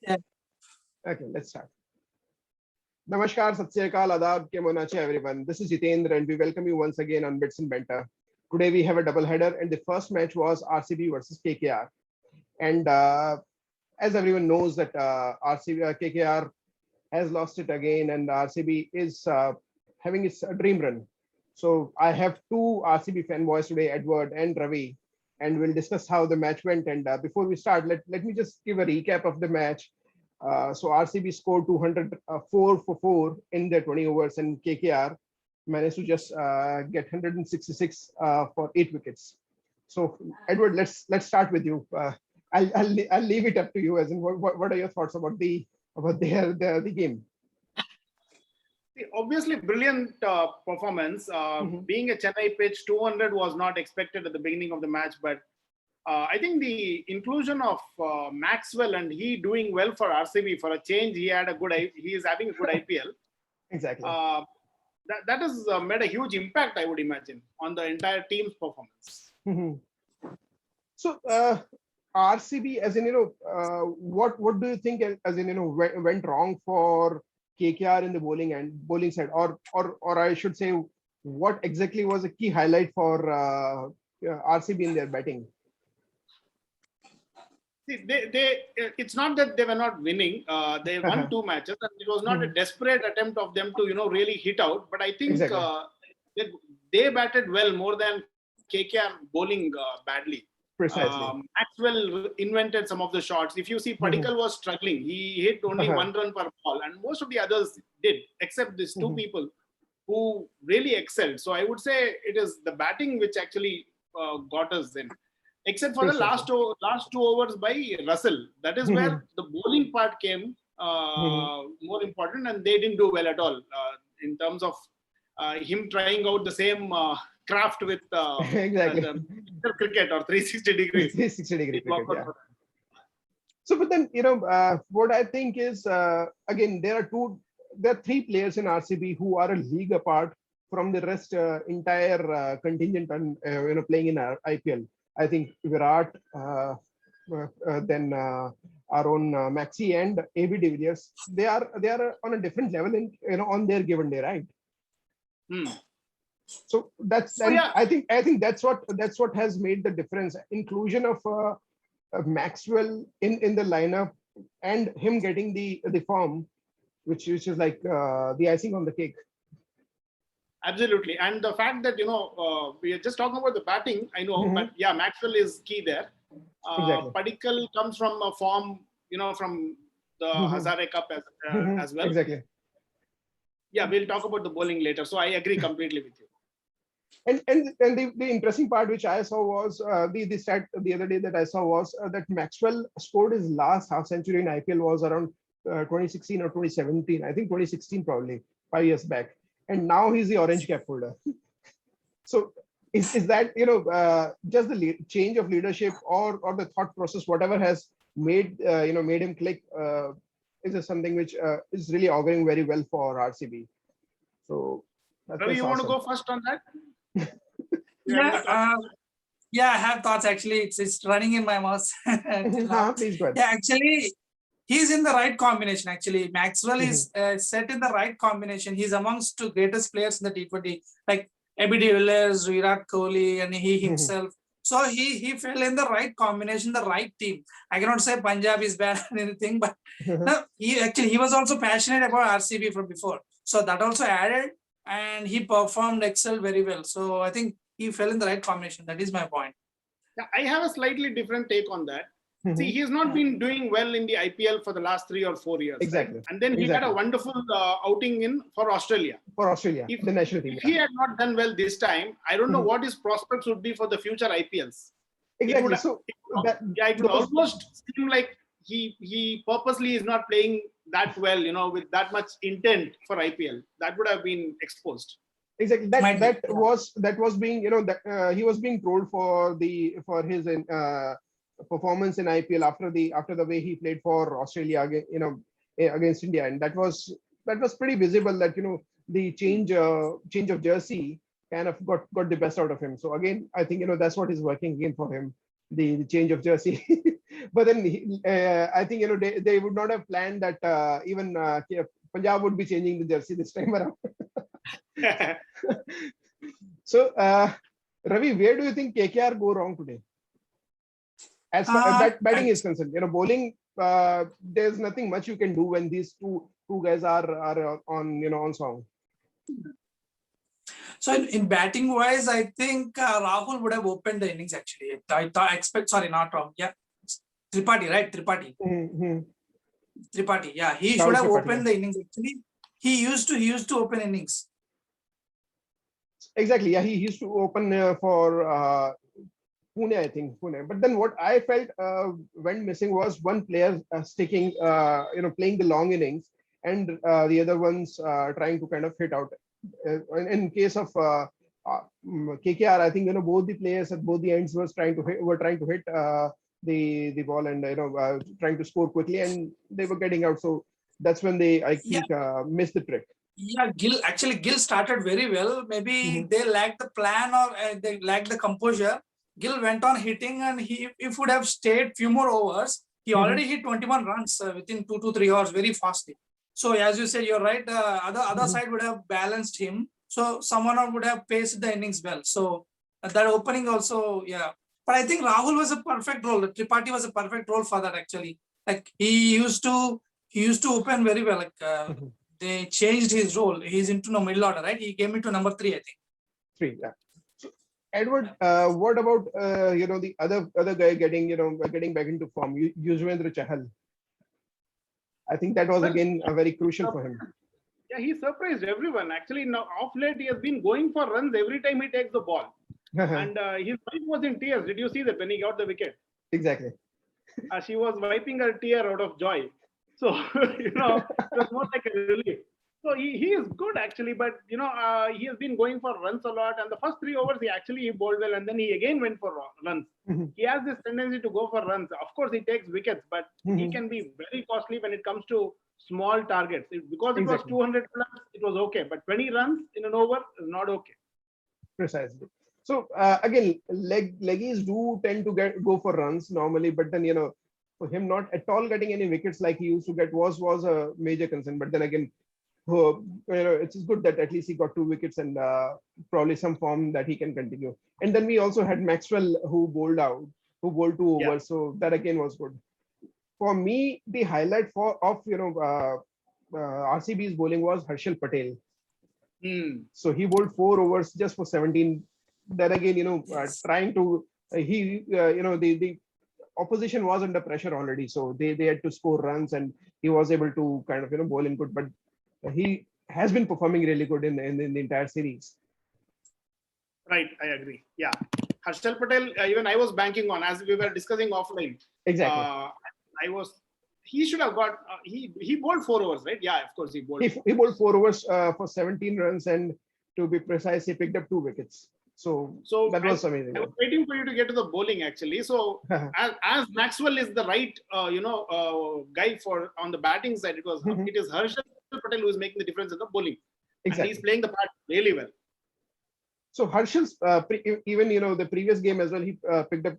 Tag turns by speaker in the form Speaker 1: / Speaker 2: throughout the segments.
Speaker 1: Yeah.
Speaker 2: Okay, let's start. Namaskar, Sat Sri Akal, Adab, Kemon Ache, everyone. This is Jitendra and we welcome you once again on Bits and Banter. Today we have a double header and the first match was RCB versus KKR. And as everyone knows that KKR has lost it again and RCB is having its dream run. So I have two RCB fanboys today, Edward and Ravi, and we'll discuss how the match went. And before we start, let me just give a recap of the match. So RCB scored 204 for 4 in their 20 overs, and KKR managed to just get 166 for 8 wickets. So Edward, let's start with you. I'll leave it up to you. As in, what are your thoughts about the game?
Speaker 3: Obviously, brilliant performance. Being a Chennai pitch, 200 was not expected at the beginning of the match, but I think the inclusion of Maxwell and he doing well for RCB for a change. He is having a good IPL.
Speaker 2: Exactly.
Speaker 3: That has made a huge impact, I would imagine, on the entire team's performance.
Speaker 2: So RCB, as in what do you think, as in went wrong for KKR in the bowling side, or I should say, what exactly was a key highlight for RCB in their batting?
Speaker 3: See, it's not that they were not winning. They won 2 matches, and it was not a desperate attempt of them to, really hit out. But I think
Speaker 2: exactly.
Speaker 3: they batted well more than KKR bowling badly.
Speaker 2: Precisely.
Speaker 3: Maxwell invented some of the shots. If you see, Padikkal was struggling. He hit only 1 run per ball, and most of the others did, except these 2 people who really excelled. So I would say it is the batting which actually got us in. Except for the last 2 overs by Russell. That is where the bowling part came more important, and they didn't do well at all in terms of him trying out the same craft with
Speaker 2: exactly
Speaker 3: the cricket or 360 degrees.
Speaker 2: 360 degree cricket, yeah. So, but then what I think is again there are 3 players in RCB who are a league apart from the rest entire contingent and playing in our IPL. I think Virat, then our own Maxi and AB de Villiers, they are on a different level in on their given day, right? So I think that's what has made the difference. Inclusion of Maxwell in the lineup and him getting the form, which is like the icing on the cake.
Speaker 3: Absolutely. And the fact that, we are just talking about the batting, I know, but yeah, Maxwell is key there.
Speaker 2: Exactly.
Speaker 3: Padikkal comes from a form, from the Hazare Cup as well.
Speaker 2: Exactly.
Speaker 3: Yeah, we'll talk about the bowling later. So I agree completely with you.
Speaker 2: And the interesting part which I saw was the stat the other day that I saw was that Maxwell scored his last half century in IPL was around 2016 or 2017. I think 2016 probably, 5 years back. And now he's the orange cap holder. So is that just the change of leadership or the thought process, whatever has made made him click, is this something which is really auguring very well for RCB? So
Speaker 3: Ravi, you want to go first on that?
Speaker 1: Yeah, I have thoughts actually. It's running in my mouth.
Speaker 2: Please go ahead.
Speaker 1: Yeah, actually, he's in the right combination. Actually, Maxwell is set in the right combination. He's amongst 2 greatest players in the T20, like AB de Villiers, Virat Kohli, and he himself. So he fell in the right combination, the right team. I cannot say Punjab is bad or anything, but no, he was also passionate about RCB from before. So that also added, and he performed excelled very well. So I think he fell in the right combination. That is my point.
Speaker 3: Yeah, I have a slightly different take on that. See, he's not been doing well in the IPL for the last 3 or 4 years.
Speaker 2: Exactly.
Speaker 3: Right? And then he had a wonderful outing for Australia.
Speaker 2: For Australia, the national team.
Speaker 3: If he had not done well this time, I don't know what his prospects would be for the future IPLs.
Speaker 2: Exactly.
Speaker 3: It would almost seem like he purposely is not playing that well, with that much intent for IPL. That would have been exposed.
Speaker 2: Exactly. That was being he was being trolled for his performance in IPL after the way he played for Australia against India, and that was pretty visible that the change of jersey kind of got the best out of him. So again, I think that's what is working again for him. the change of jersey. But then I think they would not have planned that even Punjab would be changing the jersey this time around. So Ravi, where do you think KKR go wrong today? As far as batting is concerned, bowling, there's nothing much you can do when these two guys are on song.
Speaker 1: So in batting wise, I think Rahul would have opened the innings actually. Sorry, not wrong. Yeah, Tripathi, right? Tripathi.
Speaker 2: Mm-hmm.
Speaker 1: Tripathi. Yeah, he
Speaker 2: Rahul
Speaker 1: should have
Speaker 2: Tripathi,
Speaker 1: opened the innings actually. He used to open innings.
Speaker 2: Exactly. Yeah, he used to open for Pune, I think Pune. But then what I felt went missing was one player sticking, playing the long innings, and the other ones trying to kind of hit out. In case of KKR, I think both the players at both the ends were trying to hit the ball and trying to score quickly, and they were getting out. So that's when I think missed the trick.
Speaker 1: Yeah, Gill started very well. Maybe they lacked the plan or they lacked the composure. Gill went on hitting, and if he would have stayed few more overs, he already hit 21 runs within 2 to 3 hours very fastly. So as you said, you're right. The other side would have balanced him. So someone would have paced the innings well. So that opening also, yeah. But I think Rahul was a perfect role. Tripathi was a perfect role for that actually. Like he used to open very well. Like they changed his role. He's into no middle order, right? He came into number 3, I think.
Speaker 2: 3, yeah. So, Edward, what about the other guy getting back into form, Yuzvendra Chahal? I think that was again very crucial for him.
Speaker 3: Yeah, he surprised everyone. Actually, now off late he has been going for runs every time he takes the ball, and his wife was in tears. Did you see that when he got the wicket?
Speaker 2: Exactly.
Speaker 3: She was wiping her tear out of joy. So it was more like a relief. So he is good actually, but he has been going for runs a lot. And the first 3 overs he bowled well, and then he again went for runs. He has this tendency to go for runs. Of course, he takes wickets, but he can be very costly when it comes to small targets. Because it was 200 plus, it was okay, but 20 runs in an over is not okay.
Speaker 2: Precisely. So again, leggies do tend to go for runs normally, but then for him not at all getting any wickets like he used to get was a major concern. But then again, it's good that at least he got 2 wickets and probably some form that he can continue. And then we also had Maxwell who bowled 2 overs, so that again was good. For me, the highlight of RCB's bowling was Harshal Patel. So he bowled 4 overs just for 17. Then again, trying to the opposition was under pressure already, so they had to score runs, and he was able to kind of bowl in good. But he has been performing really good in the entire series.
Speaker 3: Right, I agree. Yeah, Harshal Patel. Even I was banking on, as we were discussing offline.
Speaker 2: Exactly.
Speaker 3: He should have got. He bowled 4 overs, right? Yeah, of course he bowled.
Speaker 2: He bowled 4 overs for 17 runs, and to be precise, he picked up 2 wickets. So that was amazing.
Speaker 3: I was waiting for you to get to the bowling actually. So as Maxwell is the right guy for on the batting side, it is Harshal Patel who is making the difference in the bowling. Exactly. And he's playing the part really well.
Speaker 2: So Harshal's even the previous game as well, he picked up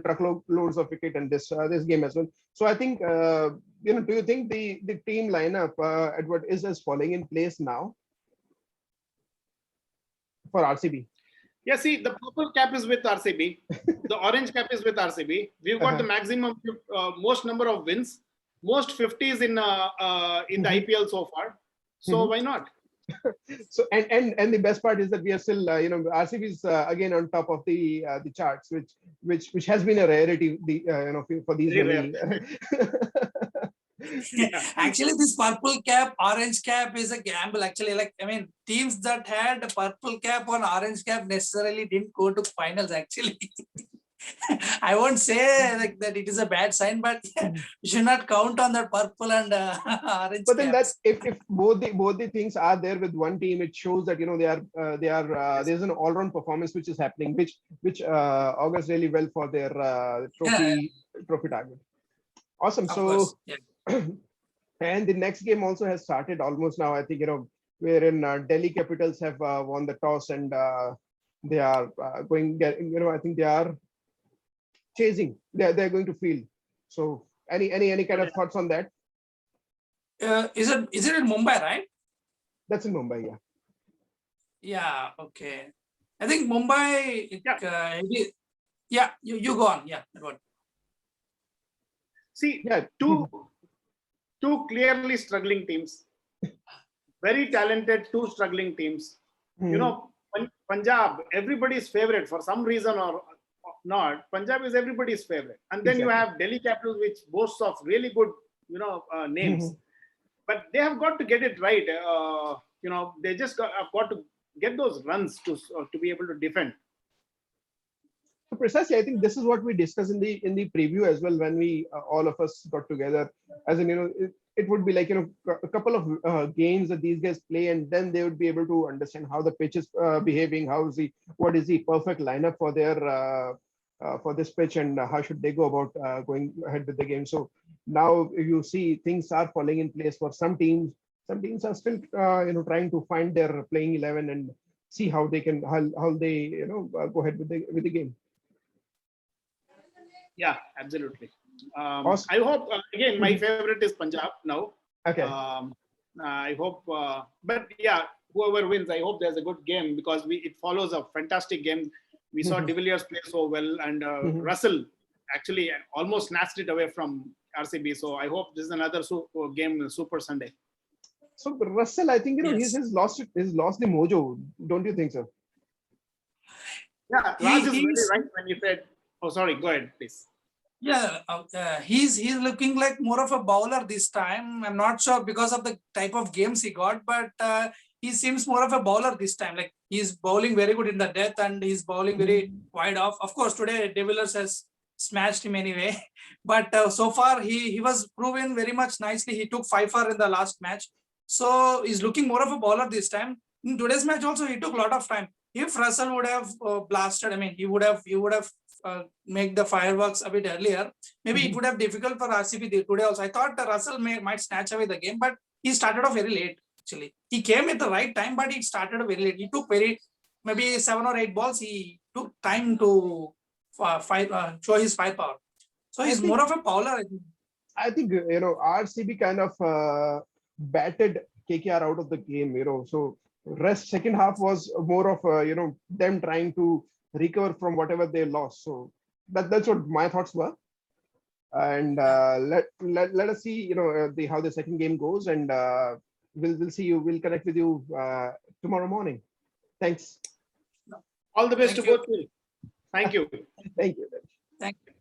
Speaker 2: truckloads of wicket in this game as well. So I think do you think the team lineup Edward is falling in place now for RCB?
Speaker 3: Yeah, see, the purple cap is with RCB. The orange cap is with RCB. We've got the maximum, most number of wins, most 50s in the IPL so far. So why not?
Speaker 2: So and the best part is that we are still RCB is again on top of the charts, which has been a rarity for these many.
Speaker 1: Actually, this purple cap, orange cap is a gamble. Actually, teams that had a purple cap or orange cap necessarily didn't go to finals. Actually, I won't say like that it is a bad sign, but you should not count on that purple and orange.
Speaker 2: But then that's if both the things are there with one team, it shows that they are there's an all-round performance which is happening, which augurs really well for their trophy target. Awesome. So. And the next game also has started almost now. I think wherein Delhi Capitals have won the toss and they are I think they are chasing. They're going to field. So any kind of thoughts on that?
Speaker 1: Is it in Mumbai, right?
Speaker 2: That's in Mumbai, yeah.
Speaker 1: Yeah. Okay. I think Mumbai. Yeah. You go on. Yeah. Go on.
Speaker 3: See,
Speaker 2: Yeah.
Speaker 3: two clearly struggling teams, very talented, two struggling teams. You know, Punjab, everybody's favorite for some reason or not. Punjab is everybody's favorite, and then you
Speaker 2: Exactly.
Speaker 3: have Delhi Capitals, which boasts of really good, names. But they have got to get it right. They just have got to get those runs to be able to defend.
Speaker 2: So precisely, I think this is what we discussed in the preview as well when we all of us got together. As in, it would be like a couple of games that these guys play, and then they would be able to understand how the pitch is behaving, what is the perfect lineup for their for this pitch, and how should they go about going ahead with the game. So now you see things are falling in place for some teams. Some teams are still trying to find their playing 11 and see how they can how they go ahead with the game.
Speaker 3: Yeah, absolutely.
Speaker 2: Awesome.
Speaker 3: I hope, again, my favorite is Punjab now.
Speaker 2: Okay.
Speaker 3: I hope, but yeah, whoever wins, I hope there's a good game because it follows a fantastic game. We saw De Villiers play so well, and Russell actually almost snatched it away from RCB. So I hope this is another game, Super Sunday.
Speaker 2: So Russell, I think
Speaker 1: Yes.
Speaker 2: he's lost the mojo, don't you think so?
Speaker 3: Yeah, Raj is very right when he said. Oh, sorry. Go ahead, please.
Speaker 1: Yeah, he's looking like more of a bowler this time. I'm not sure because of the type of games he got, but he seems more of a bowler this time. Like he's bowling very good in the death and he's bowling very wide off. Of course, today De Villiers has smashed him anyway, but so far he was proven very much nicely. He took 5 in the last match, so he's looking more of a bowler this time. In today's match also, he took a lot of time. If Russell would have blasted, I mean, he would have make the fireworks a bit earlier. Maybe it would have difficult for RCB today also. I thought Russell might snatch away the game, but he started off very late. Actually, he came at the right time, but he started very late. He took maybe 7 or 8 balls. He took time to show his firepower. So he's more of a bowler.
Speaker 2: I think RCB kind of batted KKR out of the game. So rest second half was more of them trying to recover from whatever they lost. So that's what my thoughts were. And let us see how the second game goes, and we'll see you. We'll connect with you tomorrow morning. Thanks.
Speaker 3: All the best to both. Thank you.
Speaker 2: Thank you.
Speaker 1: Thank you.